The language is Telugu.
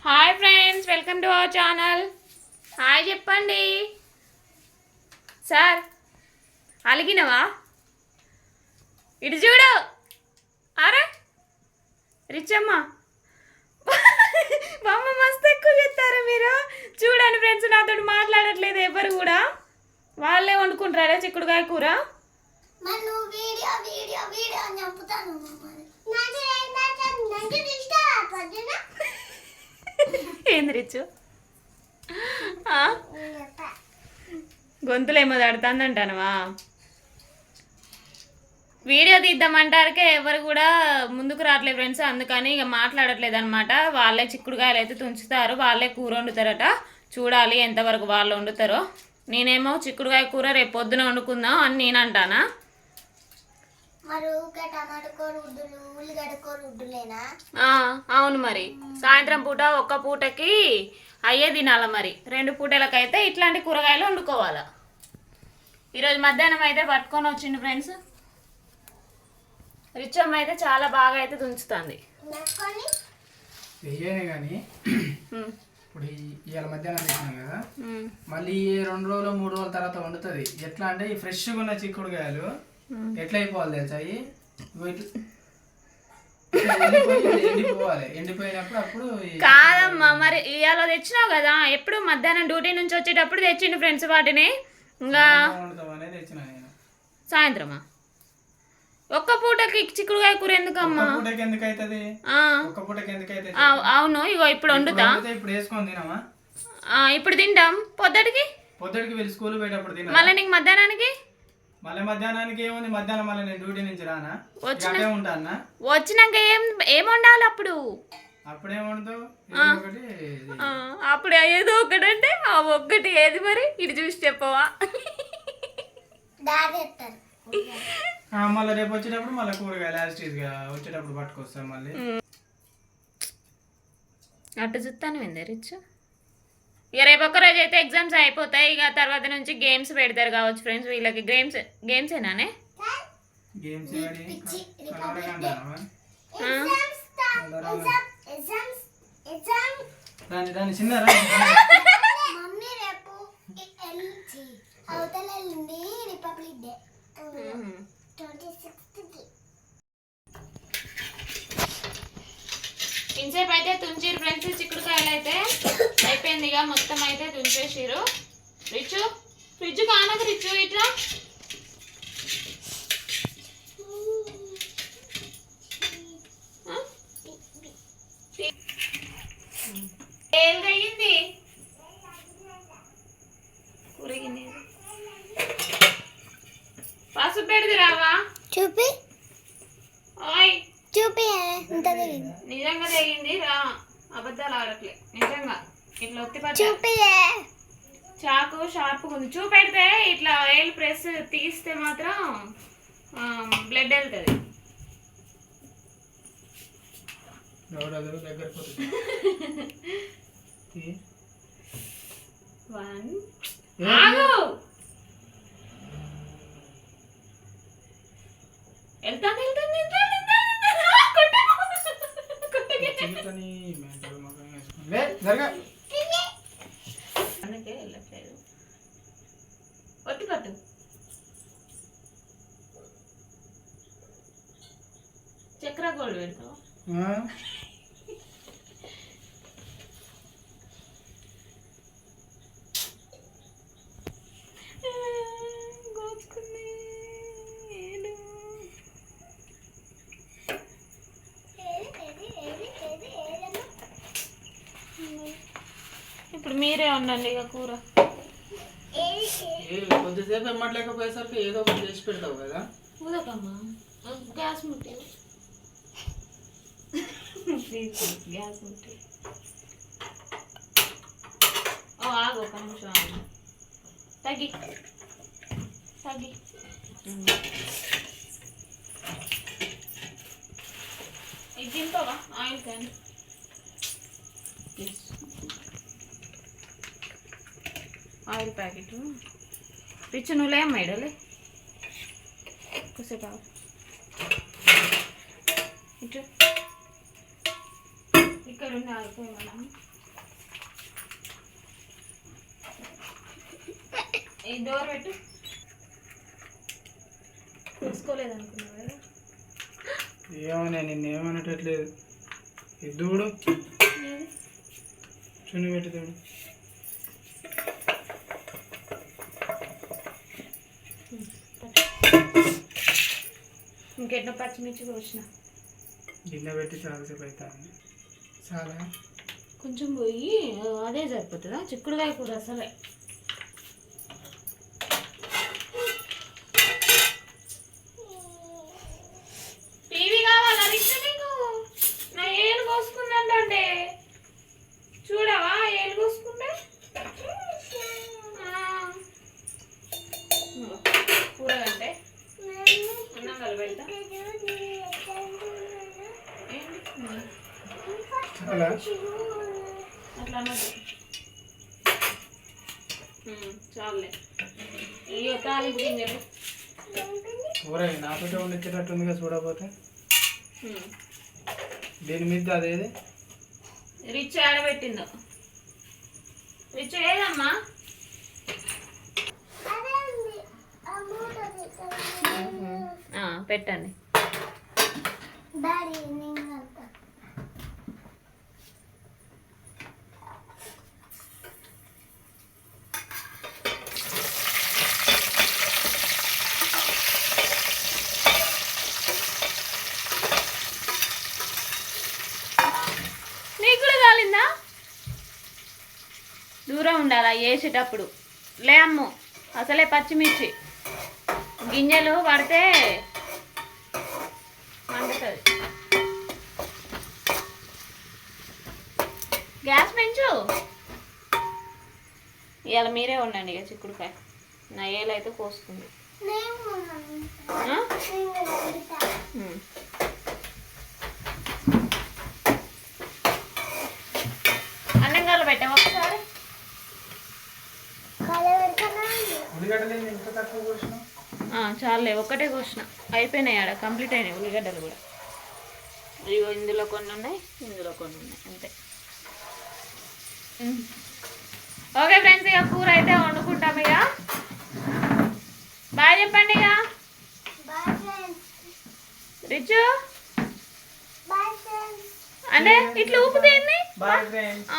Hi friends, welcome to our channel. Hi చెప్పండి. సార్ అలిగినవా? ఇటు చూడు. అరే రిచమ్మ బామ్మ మస్తు ఎక్కువ చెప్తారు మీరు. చూడండి ఫ్రెండ్స్, నాతో మాట్లాడట్లేదు ఎవరు కూడా. వాళ్ళే వండుకుంటారా చిక్కుడుకాయ కూర. ఏంది రిచ్చు గొంతులేమో తడుతుందంటానవా? వీడియో తీద్దామంటారకే ఎవరు కూడా ముందుకు రావట్లేదు ఫ్రెండ్స్. అందుకని ఇక మాట్లాడట్లేదు అనమాట. వాళ్ళే చిక్కుడుకాయలు అయితే తుంచుతారు, వాళ్ళే కూర వండుతారట. చూడాలి ఎంతవరకు వాళ్ళు వండుతారో. నేనేమో చిక్కుడుకాయ కూర రేపు పొద్దున వండుకుందాం అని నేను అంటానా. అవును, మరి సాయంత్రం పూట ఒక్క పూటకి అయ్యే తినాలి. మరి 2 పూటలకైతే ఇట్లాంటి కూరగాయలు వండుకోవాలి. ఈరోజు మధ్యాహ్నం అయితే పట్టుకొని వచ్చిండు ఫ్రెండ్స్. రిచమ్మ అయితే చాలా బాగా అయితే తుంచుతుంది. కానీ ఇప్పుడు ఇవాళ మధ్యాహ్నం తెచ్చినాం కదా, మళ్ళీ 2 రోజులు 3 రోజుల తర్వాత వండుతుంది. ఎట్లా అంటే ఈ ఫ్రెష్గా ఉన్న చిక్కుడుకాయలు ఎట్లా అయిపోవాలి తెలుసా? ఎండిపోవాలి. ఎండిపోయినప్పుడు అప్పుడు కాదమ్మా, మరి ఇవాళ తెచ్చినావు కదా, ఎప్పుడు మధ్యాహ్నం డ్యూటీ నుంచి వచ్చేటప్పుడు తెచ్చిండు ఫ్రెండ్స్ వాటిని. ఇంకా తెచ్చిన నేను సాయంత్రమా ఒక్క పూటకి చిక్కుడుకాయ కూర ఎందుకమ్మా? అవును, ఇగో ఇప్పుడు వండుతా. ఇప్పుడు వేసుకొని తినమా? ఇప్పుడు తింటాం. పొద్దుటికి వెళ్ళి స్కూల్ పోయేటప్పుడు తిన. మళ్ళీ నీకు మధ్యాహ్నానికి ఏముంది? మధ్యాహ్నం మళ్ళీ నేను డ్యూటీ నుంచి రానా? ఉంటానా? వచ్చినాక ఏం వండాలి అప్పుడు? అప్పుడేమంటావు? అప్పుడు ఏదో ఒకటి అంటే ఆ ఒక్కటి ఏది మరి? ఇటు చూసి చెప్పవా? మళ్ళీ రేపు వచ్చేటప్పుడు మళ్ళీ కూరగాయలు వచ్చేటప్పుడు పట్టుకొస్తాం మళ్ళీ. అటు చూస్తాను ఎందరిచ్చు. ఇక రేపు ఒక్కరోజు అయితే ఎగ్జామ్స్ అయిపోతాయి. ఇక తర్వాత నుంచి గేమ్స్ పెడతారు కావచ్చు ఫ్రెండ్స్. వీళ్ళకి గేమ్సేనానే? ఇంతసేపు అయితే తుంచిరు ఫ్రెండ్స్. చిక్కుడుకాయలు అయితే అయిపోయింది. ఇక మొత్తం అయితే తుంచేసిరు. రిచ్చు ఫ్రిడ్జ్ కానకు రిచ్చు ఇట్లా ఏం తగ్గింది కూరగింది. పసుపు పెడితే రావా? చూపి చూపి నిజంగా తెగింది రా, అబద్ధాలు ఆడట్లే. నిజంగా ఇట్లా ఒత్తి పట్టు. చాకు షార్ప్గా ఉంది. చూపెడితే ఇట్లా వేలు ప్రెస్ తీస్తే మాత్రం బ్లడ్ వెళ్తుంది. అందుకే వెళ్ళట్లేదు. ఒత్తి పట్టు. చక్ర గోల్డ్ పెడతావు. ఇప్పుడు మీరే ఉండండి ఇక కూర. కొద్దిసేపు ఎమ్మట్లేకపోయేసరికి ఏదో ఒకటి చేసి పెడతావు కదా. ఊదకమ్మా, గ్యాస్ ముట్టి. గ్యాస్ ముట్టి. ఆగు ఒక నిమిషం ఆగు. తగ్గి ఇది దింపవా ఆయిల్ కానీ. ఆయిల్ ప్యాకెట్ రిచ్ నువ్వులే అమ్మాయిడలే కొద్దిసేపు ఇటు ఇక్కడ ఉండి ఆగిపోయి మనం ఈ డోర్ పెట్టు. చూసుకోలేదు అనుకున్నావు కదా. ఏమన్నా నిన్నేమనట్లేదు. దూడు చున్ని పెట్టి దూడు. ఇంకెన్నో పచ్చిమిర్చి కోసిన. గిన్నె పెట్టి చాలాసేపు అవుతాను. చాలా కొంచెం పోయి అదే సరిపోతుందా చిక్కుడుకాయ కూర అసలే. టీవీ కావాలా రిక్ష నీకు? నా ఏలు కోసుకుందంటే చూడవా ఏలు కోసుకుంటే. కూర కంటే అన్నం కలిపెడతా. చాలా అట్లా అన్నది. చాలులే. ఇయ్యో తాలింపు గింజలు. కూర నాతో వండించేటట్టుందిగా చూడకపోతే. దీని మీద అదేది రిచ్ ఆడబెట్టిందో. రిచ్ ఏదమ్మా? పెట్టండి. నీకు కూడా కాలిందా? దూరం ఉండాలా వేసేటప్పుడు. లే అమ్ము అసలే పచ్చిమిర్చి గింజలు పడితే మండుతుంది. గ్యాస్ పెంచు. ఇవాళ మీరే ఉండండి ఇక చిక్కుడుకాయ. నా ఏలైతే కోస్తుంది. అన్నం కాలు పెట్టాము ఒకసారి. చాలే ఒక్కటే కోసిన. అయిపోయినాయి ఆడ కంప్లీట్ అయినాయి ఉల్లిగడ్డలు కూడా. ఇగో ఇందులో కొన్ని ఉన్నాయి, ఇందులో కొన్ని ఉన్నాయి అంతే. ఓకే ఫ్రెండ్స్, ఇక కూర అయితే వండుకుంటాం. ఇక బాయ్ చెప్పండి. ఇక రిచు అంటే ఇట్లా ఊపుతేంది. Bye friends.